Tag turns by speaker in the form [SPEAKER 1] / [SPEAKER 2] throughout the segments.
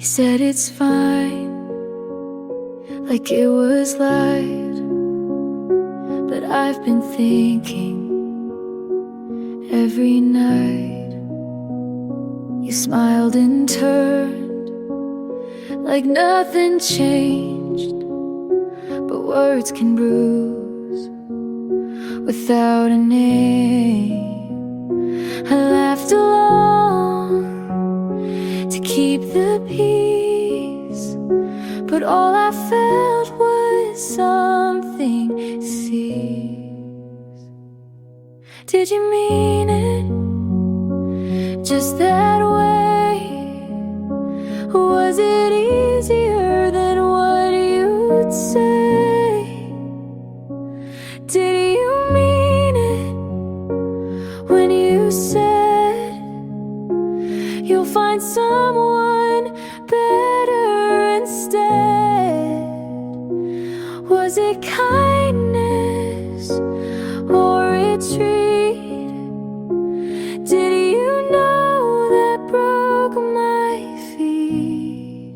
[SPEAKER 1] You said it's fine, like it was light. But I've been thinking every night. You smiled and turned like nothing changed. But words can bruise without a name. I laughed along to keep the peace, but all I felt was something cease. Did you mean it just that way? Was it easier than what you'd say? Did you mean it when you said you'll find someone better instead? Was it kindness or retreat? Did you know that broke my feet?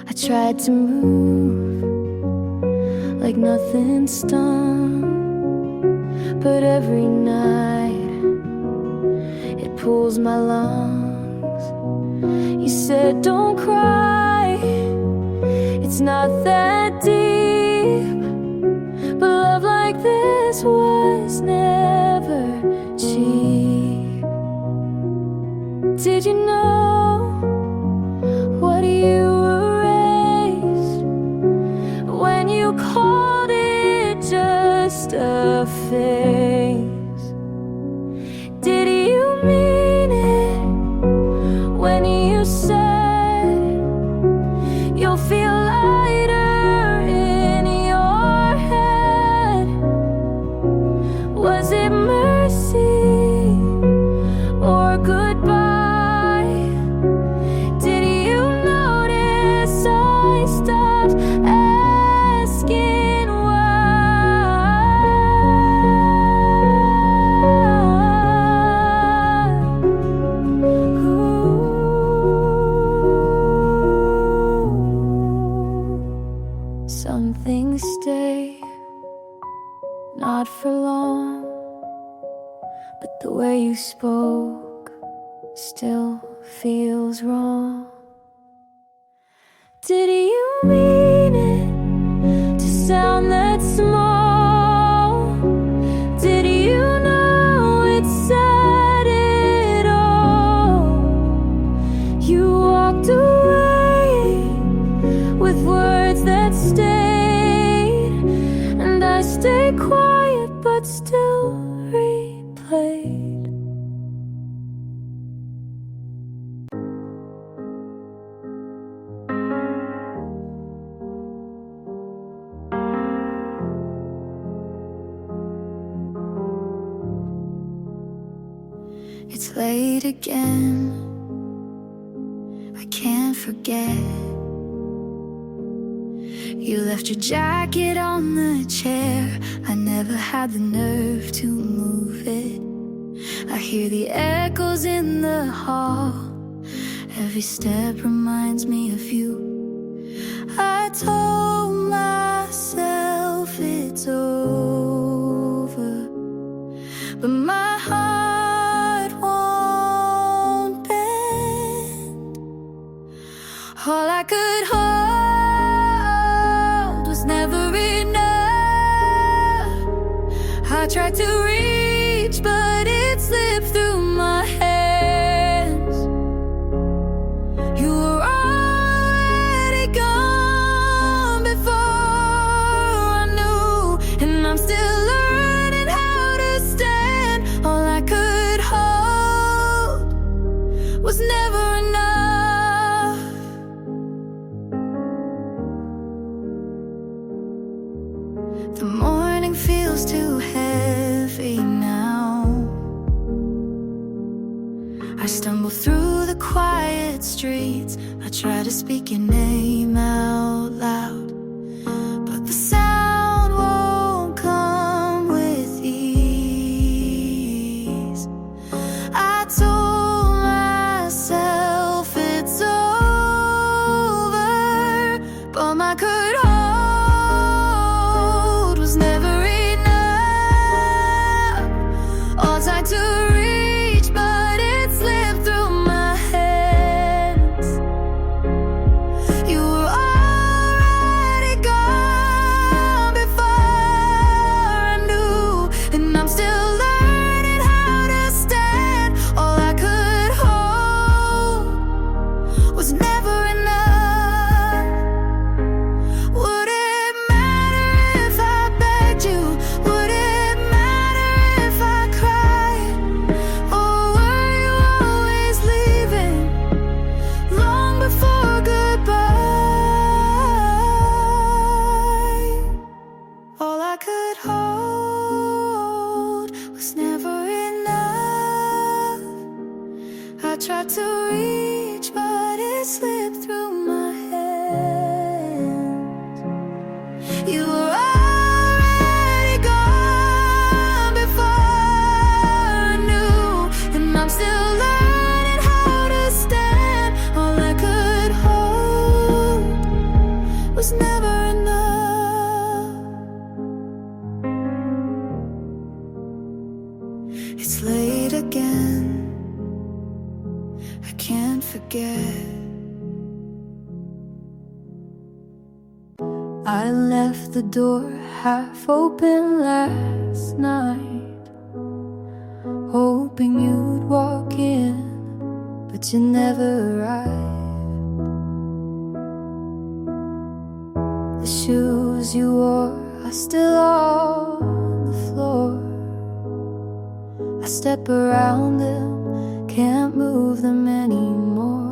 [SPEAKER 1] I tried to move like nothing stung, but every night it pulls my lungs. You said don't cry, it's not that deep, but love like this was never cheap. Did you know what you erased when you called it just a phase? Did you mean it when you said you'll feel lighter in your head? Was it mercy or goodbye? Did you notice I stopped asking why? Some things stay, not for long, but the way you spoke still feels wrong. Did you mean it to sound that small? Did you know it said it all? You walked away with words that stayed, and I stayed quiet but still replayed. It's late again, I can't forget. You left your jacket on the chair, I never had the nerve to move it. I hear the echoes in the hall, every step reminds me of you. I told myself it's over, but my heart won't bend. All I could hold was never enough. I tried to reach, but it slipped through my hands. You were already gone before I knew, and I'm still learning how to stand. All I could hold was never enough. The morning feels too heavy now. I stumble through the quiet streets, I try to speak your name out loud, but the sound won't come with ease. I told myself it's over, I could hold was never enough. All tied to reach, but it slipped through my hands. You were already gone before I knew, and I'm still learning how to stand. All I could hold was never enough. Would it matter if I begged you? Would it matter if I cried? Or were you always leaving long before goodbye? All I could hold was never enough. I tried to reach, but it slipped through my hands. You were already gone before I knew, and I'm still learning how to stand. All I could hold was never enough. It's late again, I can't forget. I left the door half open last night, hoping you'd walk in, but you never arrived. The shoes you wore are still on the floor. I step around them, can't move them anymore.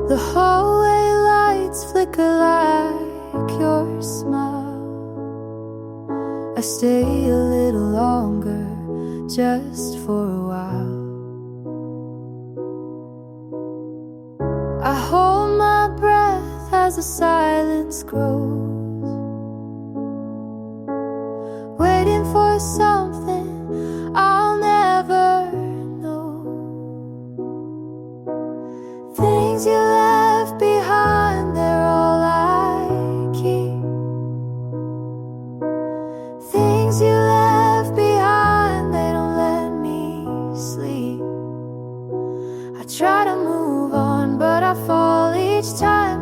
[SPEAKER 1] The hallway lights flicker like your smile. I stay a little longer, just for a while. I hold my breath as the silence grows, waiting for something I'll never know. Things you left behind, they're all I keep. Things you left behind, they don't let me sleep. I try to move on, but I fall each time,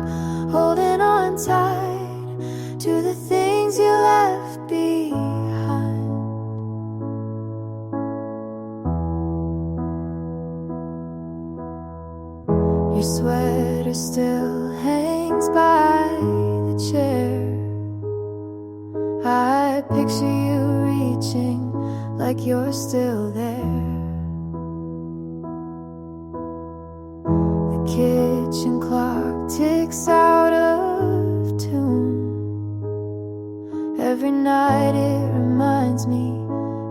[SPEAKER 1] holding on tight to the things you left behind. Your sweater still hangs by the chair. I picture you reaching like you're still there. The kitchen clock ticks out of tune. Every night it reminds me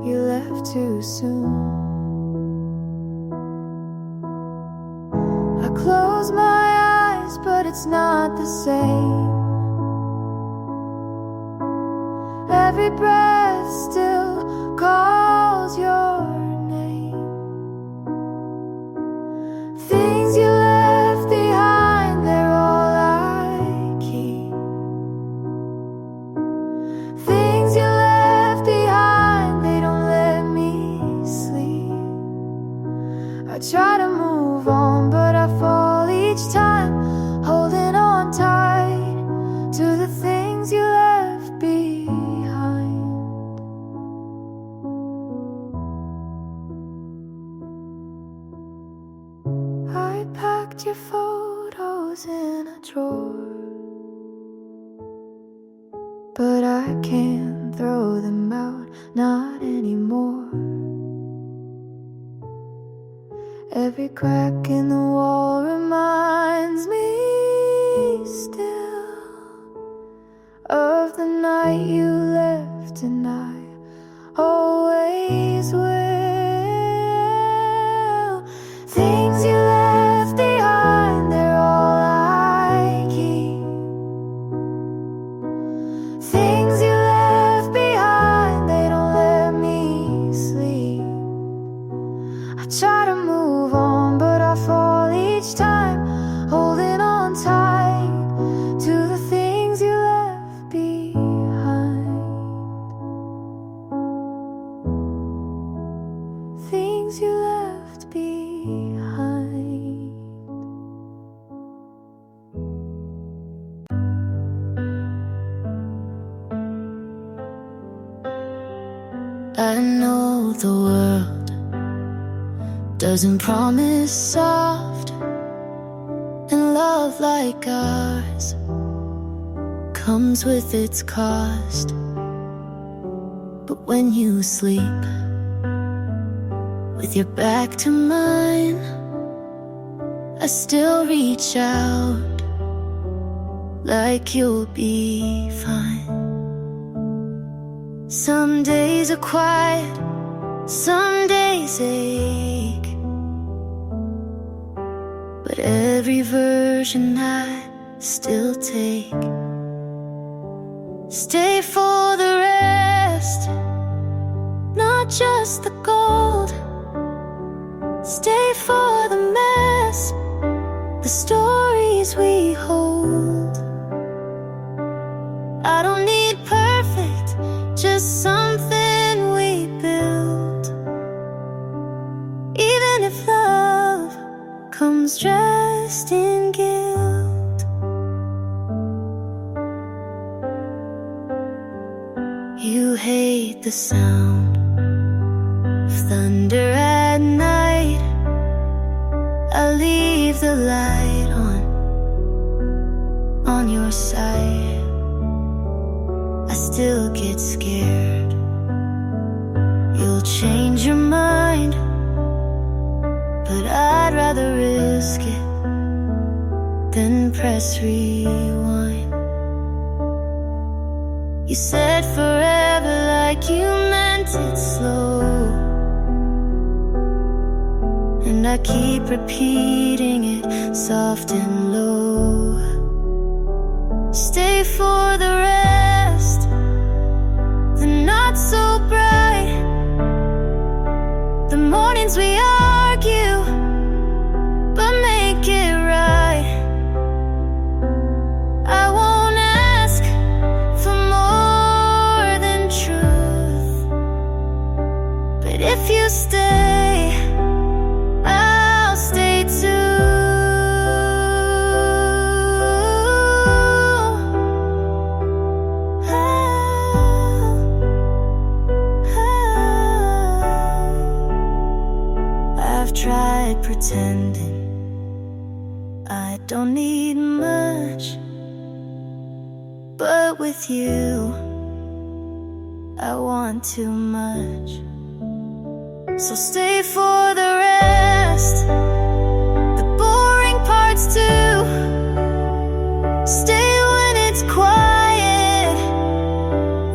[SPEAKER 1] you left too soon. I close my eyes, but it's not the same. Every breath still calls your name. Things you left behind, they're all I keep. Things you left behind, they don't let me sleep. I try to move on, but I fall each time, holding on tight to the things you left behind. I packed your photos in a drawer, but I can't throw them out, not anymore. Every crack in the wall reminds me still of the night you left, and I always will. Things you left behind, they're all I keep. Things you left behind, they don't let me sleep. I try to move on, but I fall each time. I know the world doesn't promise soft, and love like ours comes with its cost. But when you sleep with your back to mine, I still reach out like you'll be fine. Some days are quiet, some days ache, but every version I still take. Stay for the rest, not just the gold. Stay for the mess, the stories we hold. I don't need perfect, just something we build. Even if love comes dressed in guilt. You hate the sound of thunder at night. I leave the light on your side. I still get scared you'll change your mind, but I'd rather risk it than press rewind. You said forever like you meant it slow, and I keep repeating it soft and low. Stay for the rest, the not so bright, the mornings we argue, but make it right. I won't ask for more than truth, but if you stay, I'll stay too. I've tried pretending I don't need much, but with you I want too much. So stay for the rest, the boring parts too. Stay when it's quiet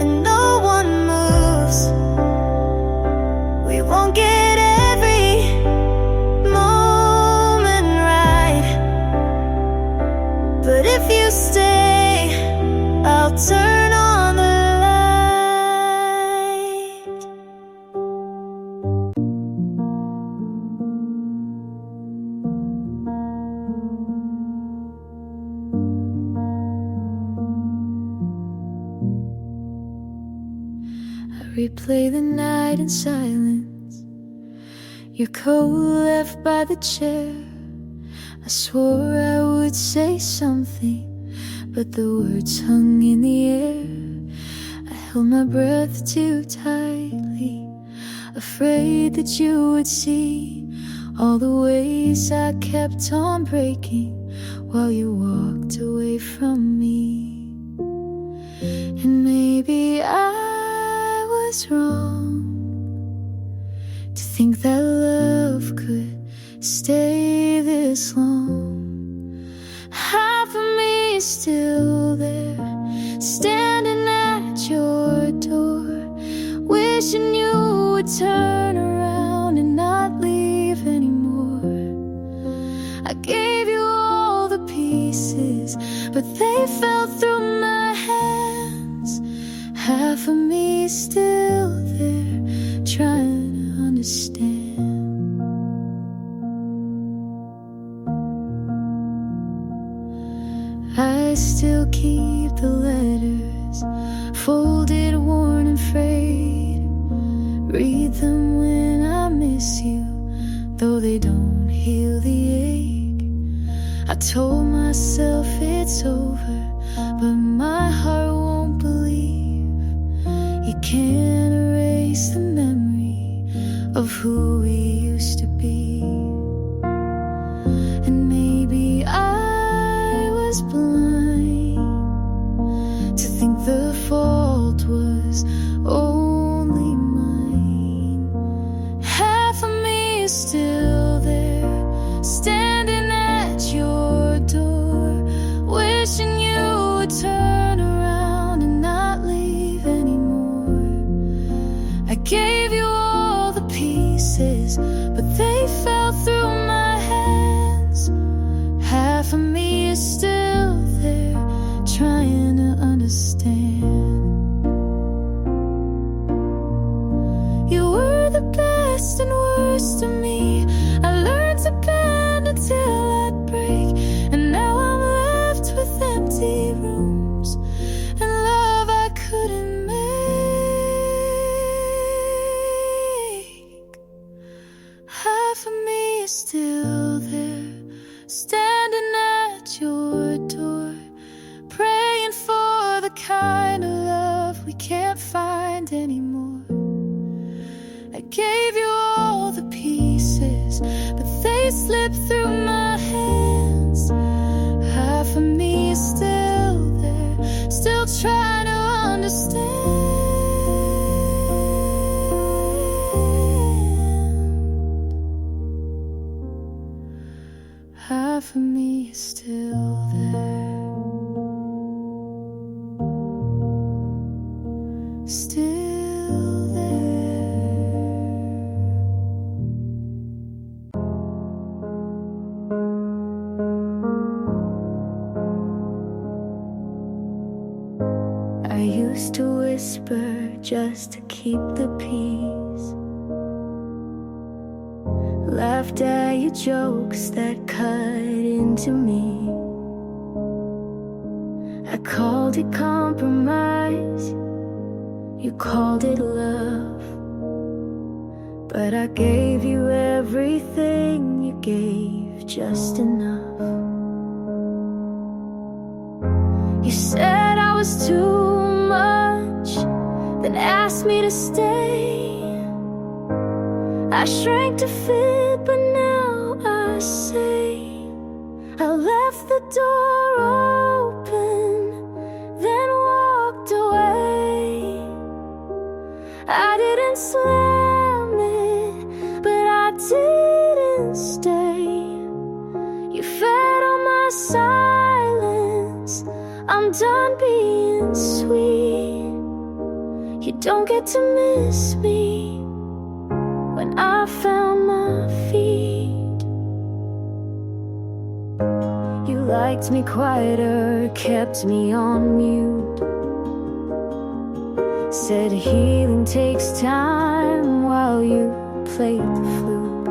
[SPEAKER 1] and no one moves. We won't get every moment right, but if you stay, I'll turn on the light. I replay the night in silence, your coat left by the chair. I swore I would say something, but the words hung in the air. I held my breath too tightly, afraid that you would see all the ways I kept on breaking while you walked away from me. And maybe I was wrong to think that love could stay this long. Half of me is still there, standing at your door, wishing you would turn around and not leave anymore. I gave you all the pieces, but they fell through my hands. Half of me is still there, trying to understand. I still keep the letters, folded, worn and frayed. Read them when I miss you, though they don't heal the ache. I told myself it's over, but my heart won't believe. You can't erase erase the memory of who we used to be. And maybe I was blind to think the fault was only mine. Half of me is still there, standing at your door, wishing you would turn around and not leave anymore. I gave you all the pieces, but they fell through my hands. Half of me is still there, trying to understand. You were the best and worst of me. I learned to bend until I'd break, and now I'm left with empty rooms and love I couldn't make. Half of me is still there, standing at your door, praying for the kind of love we can't find anymore. I gave you all the pieces, but they slipped through my hands. Half of me is still there, still trying to understand. Half of me is still there, still there. I used to whisper just to keep the peace, laughed at your jokes that cut into me. I called it compromise, you called it love, but I gave you everything, you gave just enough. You said I was too much, then asked me to stay. I shrank to fit, but now I say I left the door open, then walked away. I didn't slam it, but I didn't stay. You fed on my silence, I'm done being sweet. You don't get to miss me when I found my feet. You liked me quieter, kept me on mute, said healing takes time while you played the flute.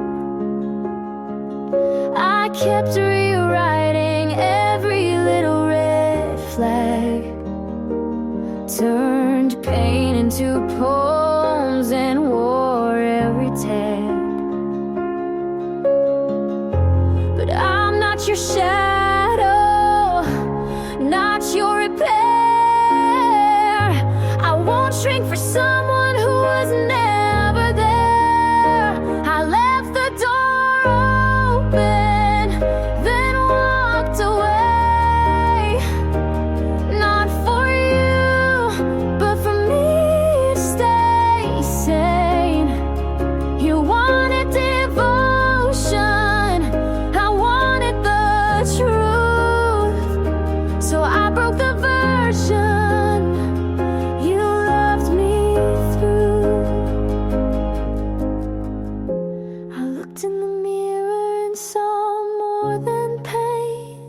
[SPEAKER 1] I kept rewriting every little red flag, turned pain into poems and wore every tag. But I'm not your shadow, not your repair. I won't shrink for someone who was never there. I left the door open, then walked away. Not for you, but for me to stay sane. You wanted devotion, I wanted the truth, so I broke the version you loved me through. I looked in the mirror and saw more than pain.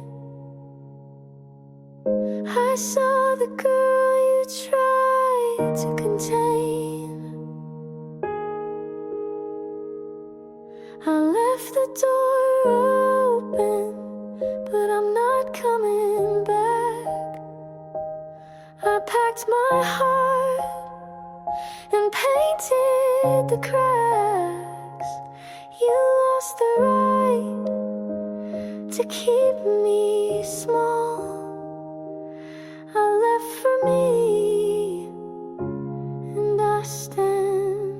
[SPEAKER 1] I saw the girl you tried to contain. I left the door open, but I'm not coming back. I packed my heart and painted the cracks. You lost the right to keep me small. I left for me, and I stand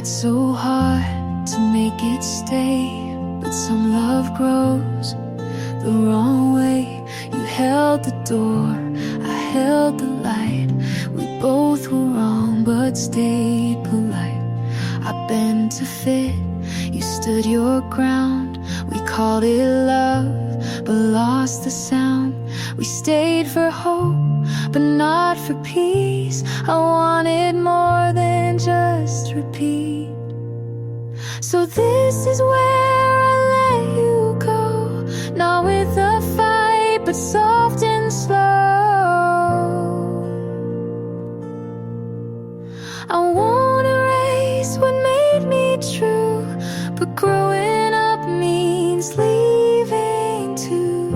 [SPEAKER 1] tried so hard to make it stay, but some love grows the wrong way. You held the door, I held the light. We both were wrong but stayed polite. I bent to fit, you stood your ground. We called it love, but lost the sound. We stayed for hope, but not for peace. I wanted more than just repeat. So this is where I let you go, not with a fight, but soft and slow. I won't erase what made me true, but growing up means leaving too.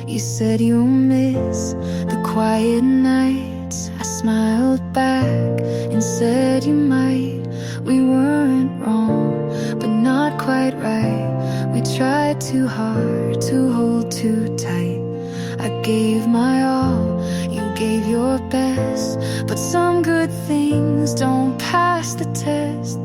[SPEAKER 1] You said you'll miss the quiet nights. I smiled back and said you might. We weren't wrong, but not quite right. We tried too hard to hold too tight. I gave my all, you gave your best, but some good things don't pass the test.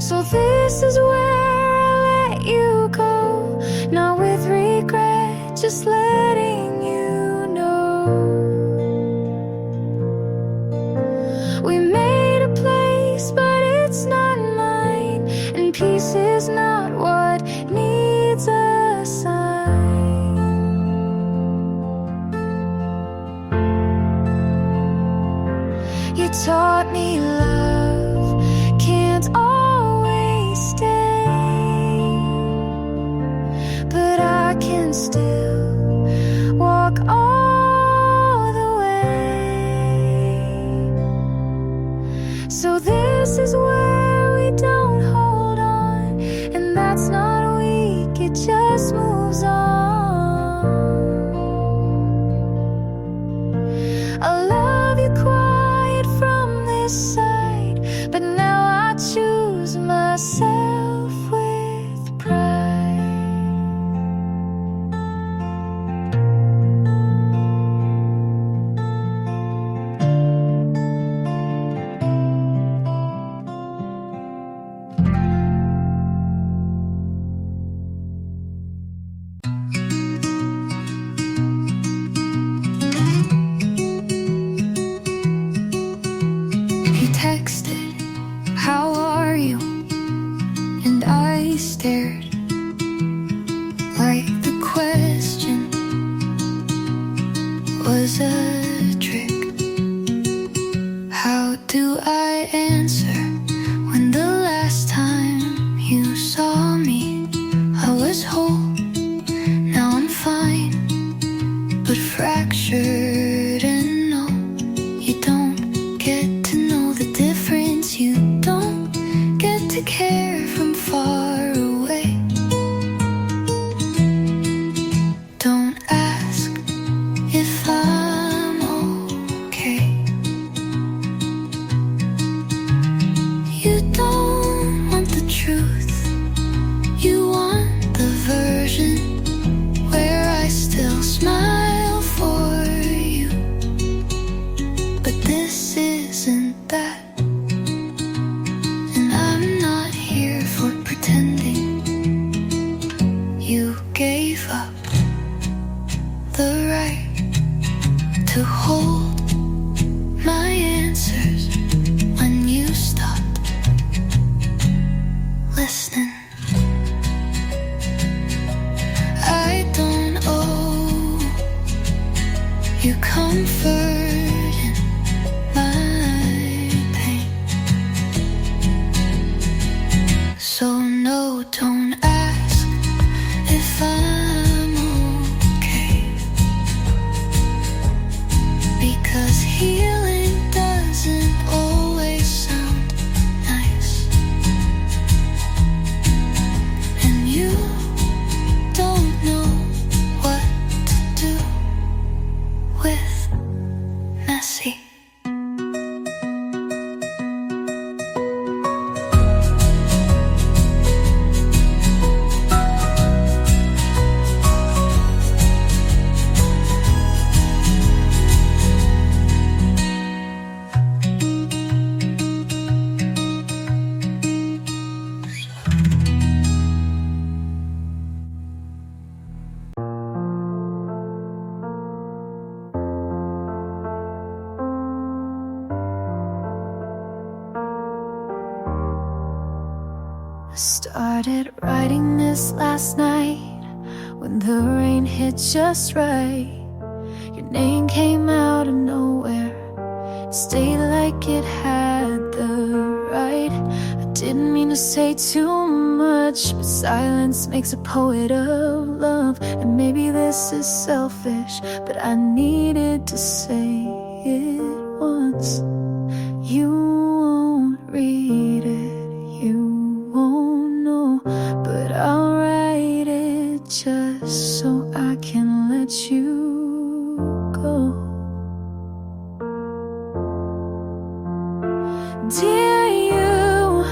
[SPEAKER 1] So this is where I let you go, not with regret, just letting you know. We made a place, but it's not mine, and peace is not what needs a sign. You taught me love can't always stay, but I can still walk all the way. So this is where we don't hold on, and that's not weak, it just moves on. I love you quiet from this side, but now I choose myself with pride. He texted, "How are you?" And I stared, like the question was a trick. How do I answer when the last time you saw me I was whole? Now I'm fine, but fractured, and no, you don't get to know the difference. You don't get to care from far away. Don't ask if I'm okay. You don't want the truth, you want the version where I still smile for you. But this isn't that, and I'm not here Started writing this last night when the rain hit just right. Your name came out of nowhere, it stayed like it had the right. I didn't mean to say too much, but silence makes a poet of love. And maybe this is selfish, but I needed to say it once. You won't read it, you won't know, but I'll write it just so I can let you go. Dear you,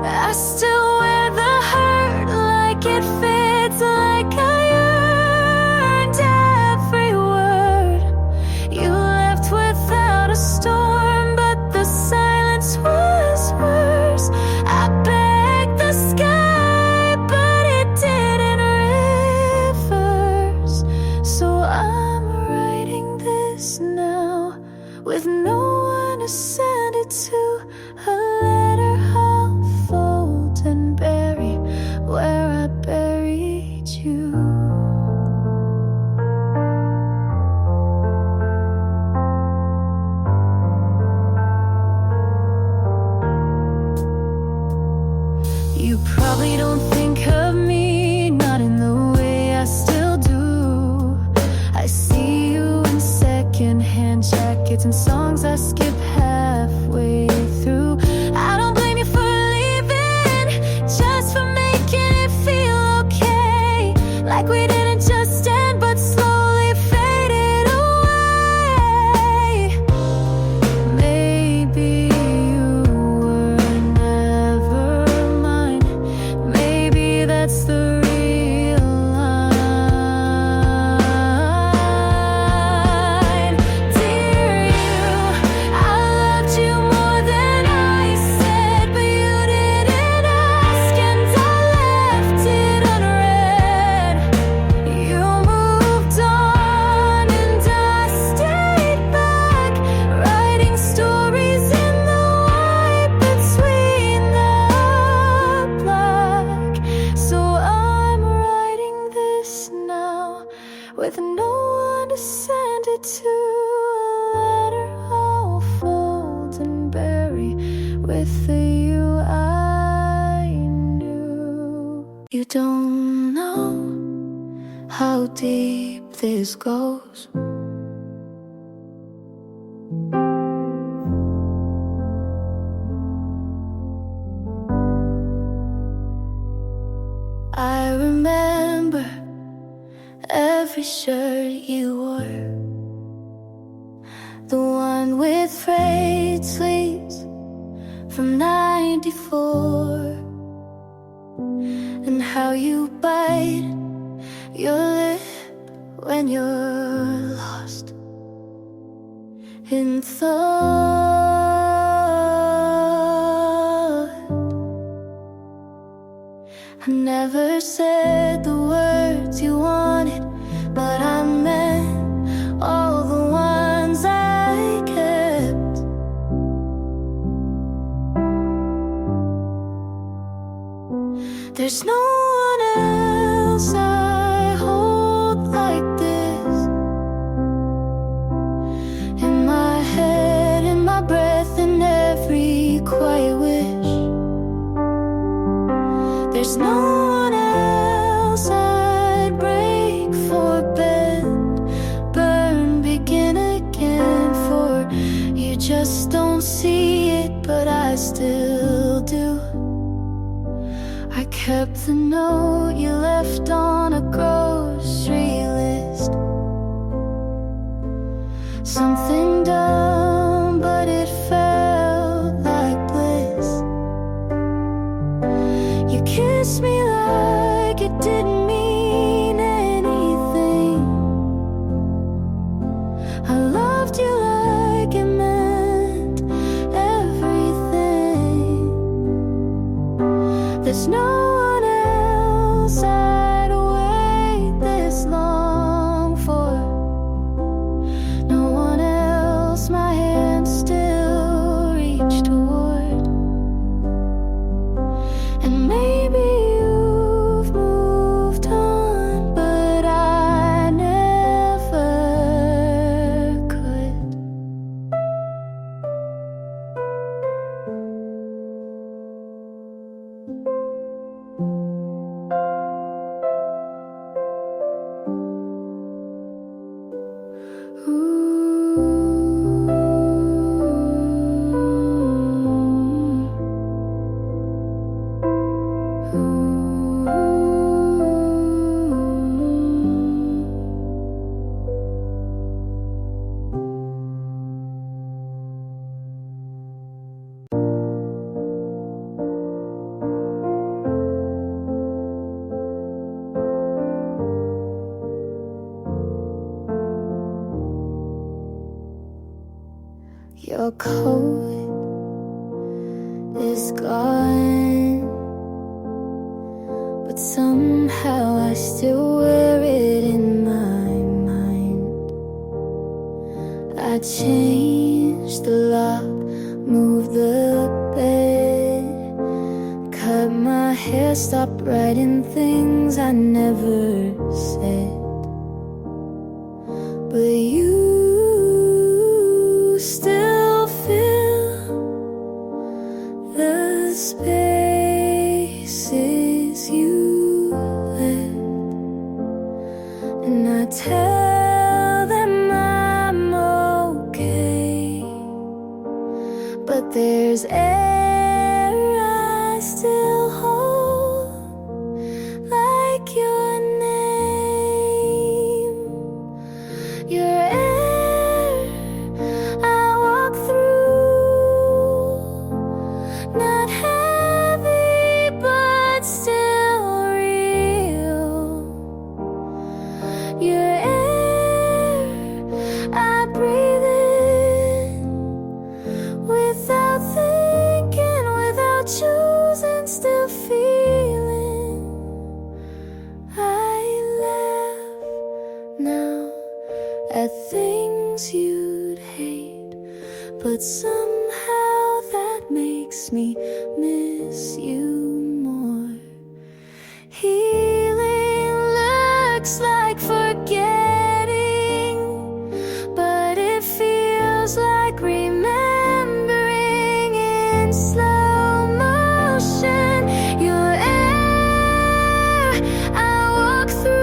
[SPEAKER 1] I still wear the hurt like it fits, like I earned every word. You left without a storm, but the silence was worse. I begged the sky, but it didn't reverse. So I'm writing this now with no one to send it to. A letter I'll fold and bury where I buried you. You probably don't think of me, not in the way I still do. I see you in secondhand jackets and songs I skip halfway through. I don't blame you for leaving, just for making it feel okay. Like we didn't just end, but slowly faded away. Maybe you were never mine. Maybe that's the real line. Dear you, I loved you more than I said, but you didn't ask, and I left it unread. You moved on, and I stayed back, writing stories in the white between the black. So I'm writing this now with no one to send it to. A letter I'll fold and bury with the you I knew. You don't know how deep this goes. I remember every shirt you wore, the one with frayed sleeves from '94, and how you bite your lip when you're lost in thought. I never said the words you wanted, but I meant all the ones I kept. There's no one else I hold like this. In my head, in my breath, in every quiet wish. There's no one else I'd break for, bend, burn, begin again for. You just don't see it, but I still do. I kept the note you left on a grocery list. Something dumb, but it felt like bliss. You kissed me like it didn't mean anything. I loved you like it meant everything. There's no one else I'd wait this long for. No one else my hand still reached toward. And maybe coat is gone, but somehow I still wear it in my mind. I changed the lock, moved the bed, cut my hair, stopped writing things I never said. But you still fill the spaces you left, and I tell them I'm okay, but there's air I still hold, like your name, your air I walk through, not heavy but still real, your air I breathe in, without thinking, without choosing, still feeling. I laugh now at things you'd hate, but somehow that makes me miss you more. Healing looks like forgetting, but it feels like remembering in slow motion. Your air I walk through,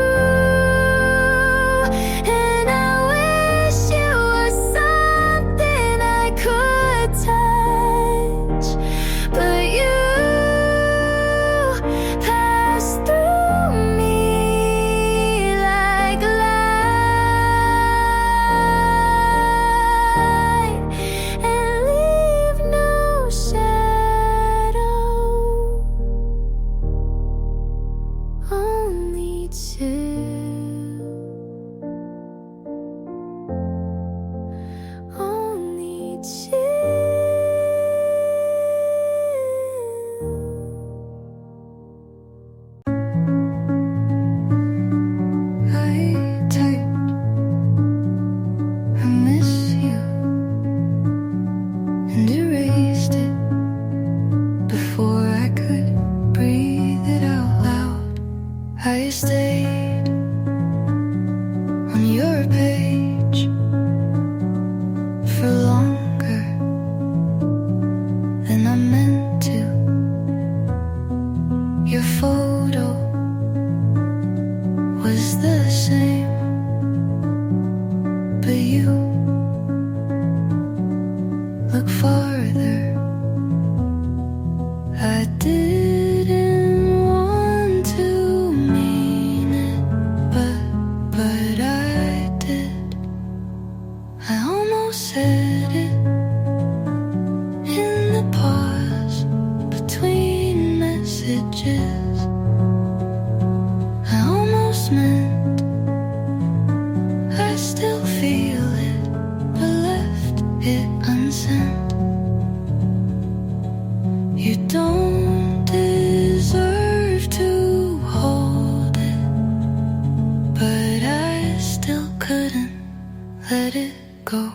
[SPEAKER 1] and I wish you were something I could touch, but you pass through me like light, and leave no shadow, only chill, only chill. I typed, I miss you, and erased it before I could breathe it out loud. I stayed on your page for longer than I meant to. Your photo was the same, but you look farther. I didn't want to mean it, but I did. I almost said it in the pause between messages. I almost meant I still feel it, but left it unsent. You don't deserve to hold it, but I still couldn't let it go.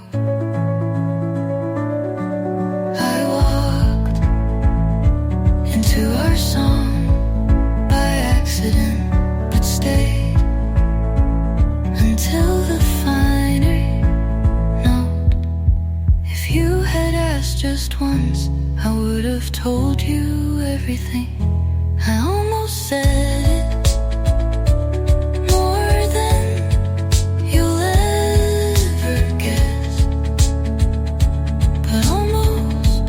[SPEAKER 1] I walked into our song by accident, but stayed until the final note. If you had asked just once, I would have told you everything. I almost said it, more than you'll ever guess, but almost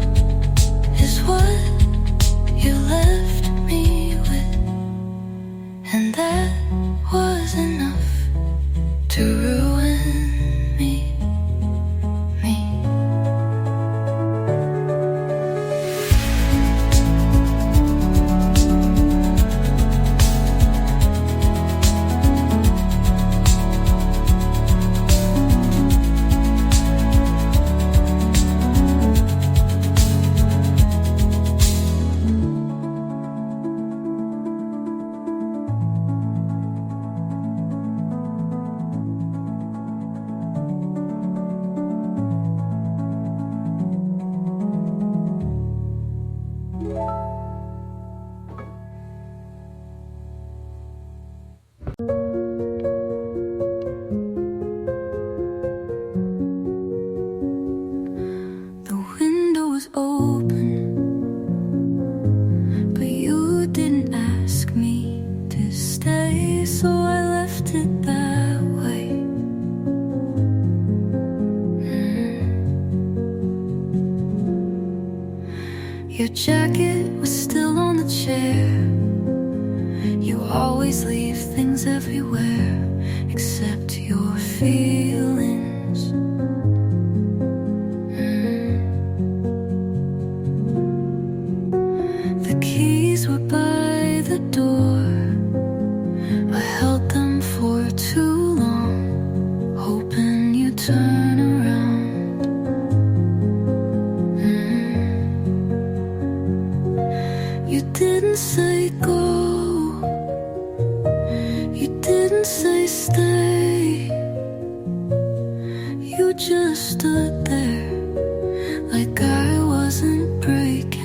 [SPEAKER 1] is what you left me with, and that was enough to ruin me. blanket was still on the chair. You always leave things everywhere except your feelings. The keys were by the door. I held them for too long, hoping you'd turn around. You didn't say go, you didn't say stay. You just stood there like I wasn't breaking.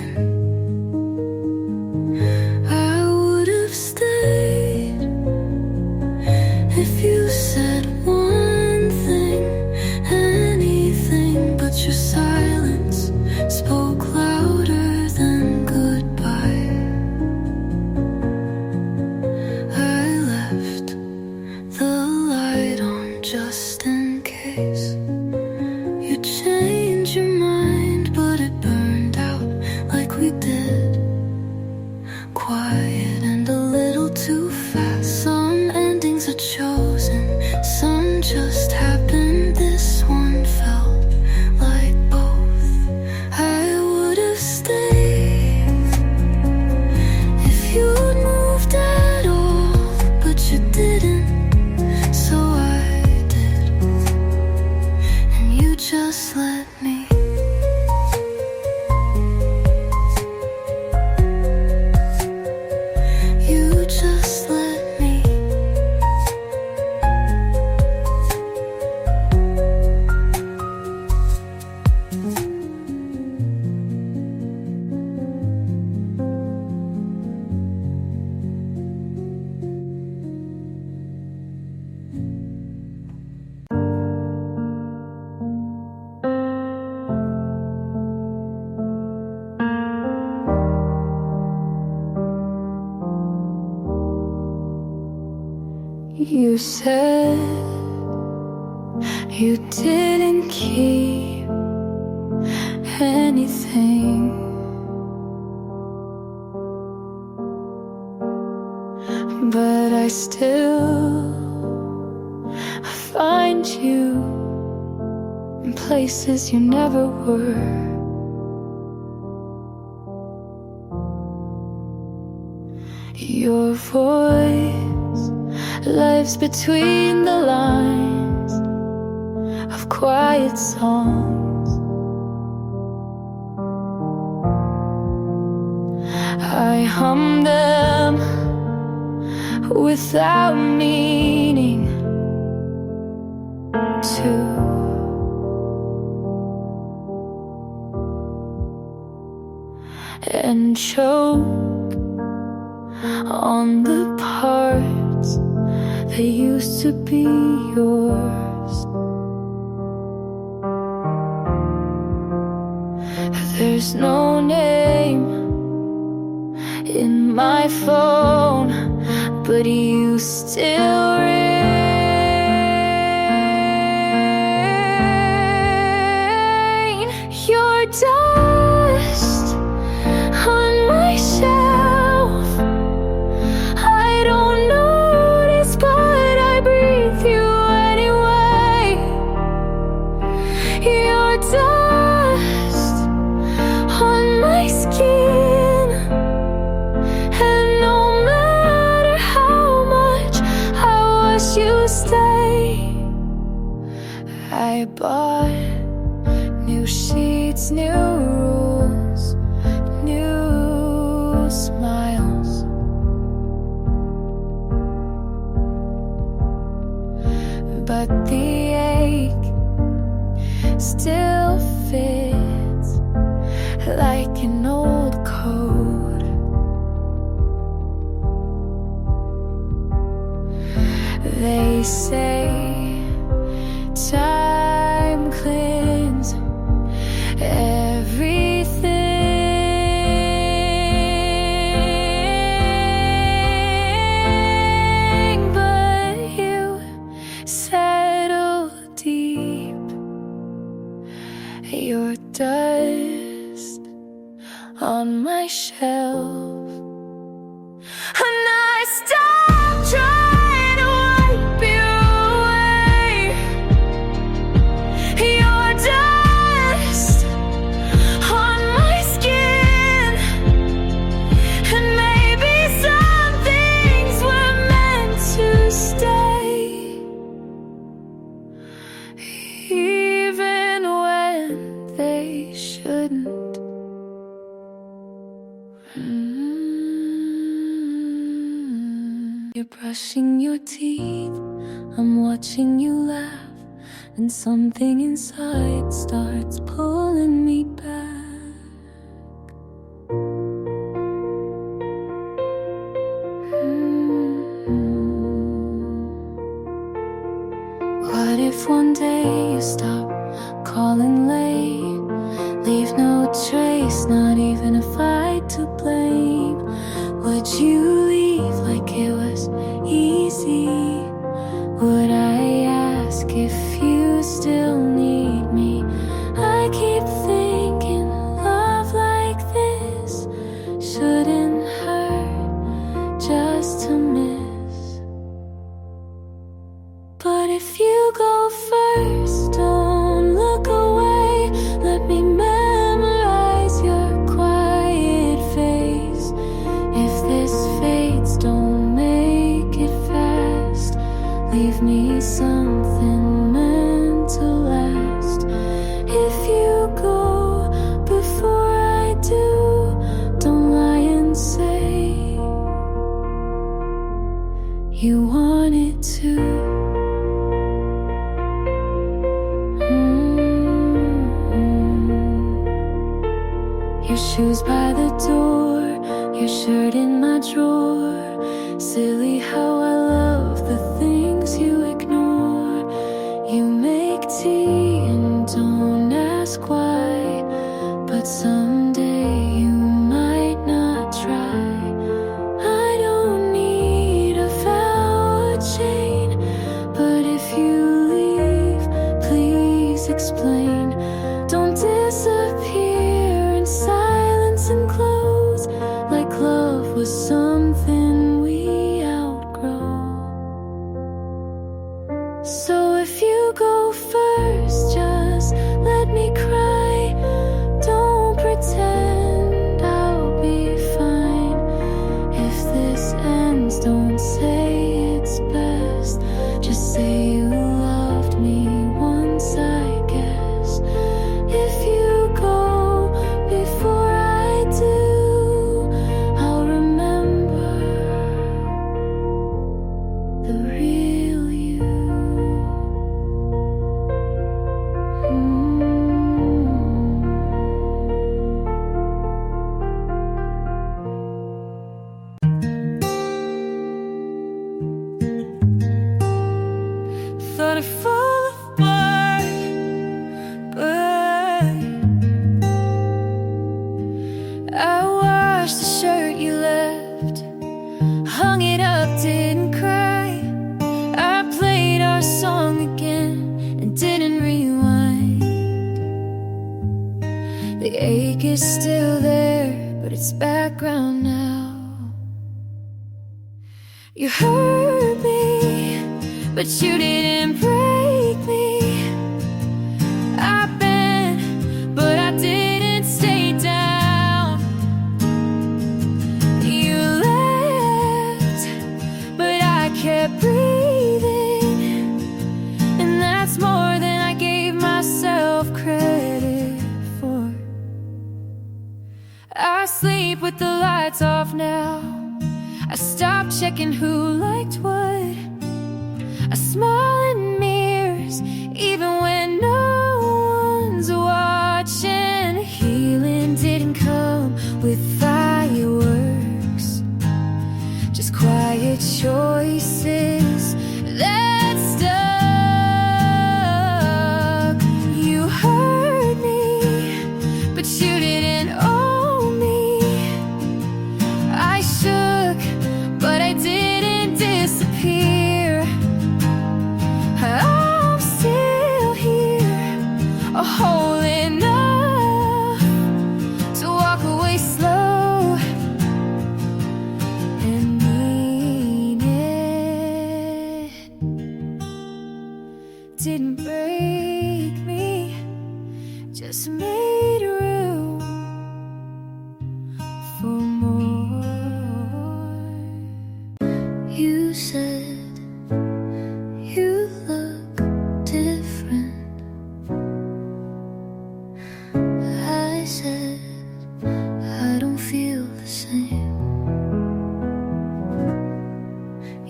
[SPEAKER 1] I would have stayed if you said one thing, anything, but your silence spoke louder than goodbye. I left the light on just in case you change your mind, but it burned out like we did. Quiet and a little too fast. Some endings are chosen, some just happened. This one felt like both. I would have stayed if you'd moved at all, but you didn't, so I did, and you just let me. You just let me. You said you didn't keep anything, but I still find you in places you never were. Your voice lives between the lines of quiet songs. I hum them without meaning to. And choke on the parts that used to be yours. There's no name in my phone, but you still reign. Your dust on my shelf, I don't notice, but I breathe you anyway. Your dust on my skin, and no matter how much I wish you stay, I bought new sheets, new rules, new smiles. But the ache still fits like an old coat. They say time cleans everything, but you settle deep. Your dust on my shelf, shelf. And I stopped trying to wipe you away. Your dust on my skin. And maybe some things were meant to stay, even when they shouldn't. You're brushing your teeth, I'm watching you laugh, and something inside starts pulling me back. What if one day you stop calling late, leave no trace, not even a fight to blame? Would you leave like it was easy? Would I ask if you still need me? I keep thinking love like this shouldn't hurt just to miss. But if you go first, don't look away. Let me memorize your quiet face. If this fades, don't make it fast. Leave me something meant to last. If you go before I do, don't lie and say you wanted to. Your shoes by the door, your shirt in my drawer. Silly how I love the things you ignore. You make tea and don't ask why, but someday you might not try. I don't need a vow or chain, but if you leave, please explain. Don't disappear in silence and close, like love was something we outgrow. So if you go first, just let me cry. Don't pretend I'll be fine. If this ends, don't say it's best. Just say you loved me once, I guess. If you go before I do, I'll remember the real you. Thought I'd fall apart, but I washed the shirt you left, hung it up, didn't cry. I played our song again and didn't rewind. The ache is still there, but it's background now. You hurt me, but you didn't break me. I bent, but I didn't stay down. You left, but I kept breathing, and that's more than I gave myself credit for. I sleep with the lights off now. I stopped checking who liked what. I smile in mirrors, even when no one's watching. Healing didn't come with fireworks, just quiet choices that stuck. You hurt me, but you didn't own me. I shook, but I didn't disappear. I'm still here.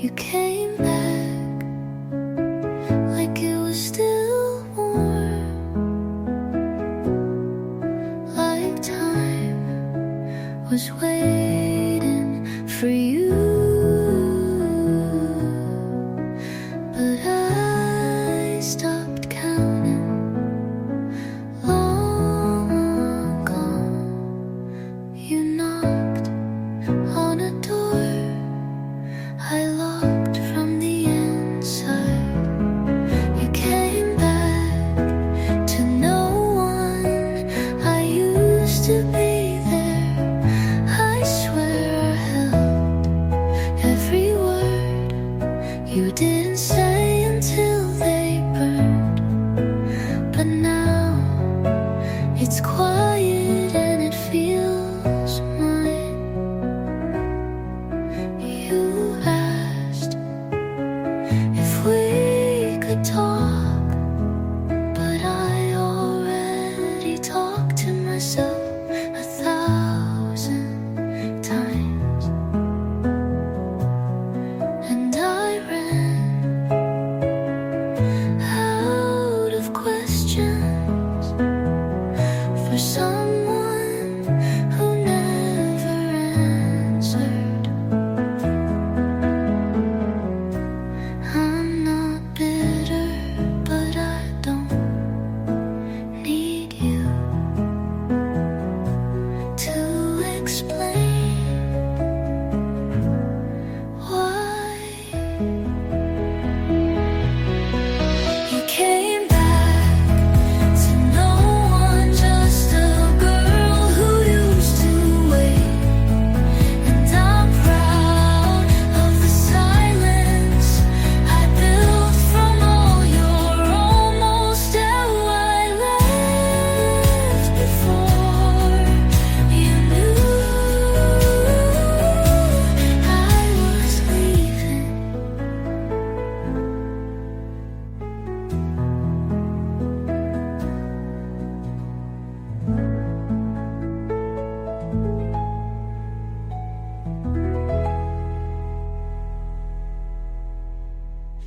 [SPEAKER 1] you came back like it was still warm, like time was waiting for you.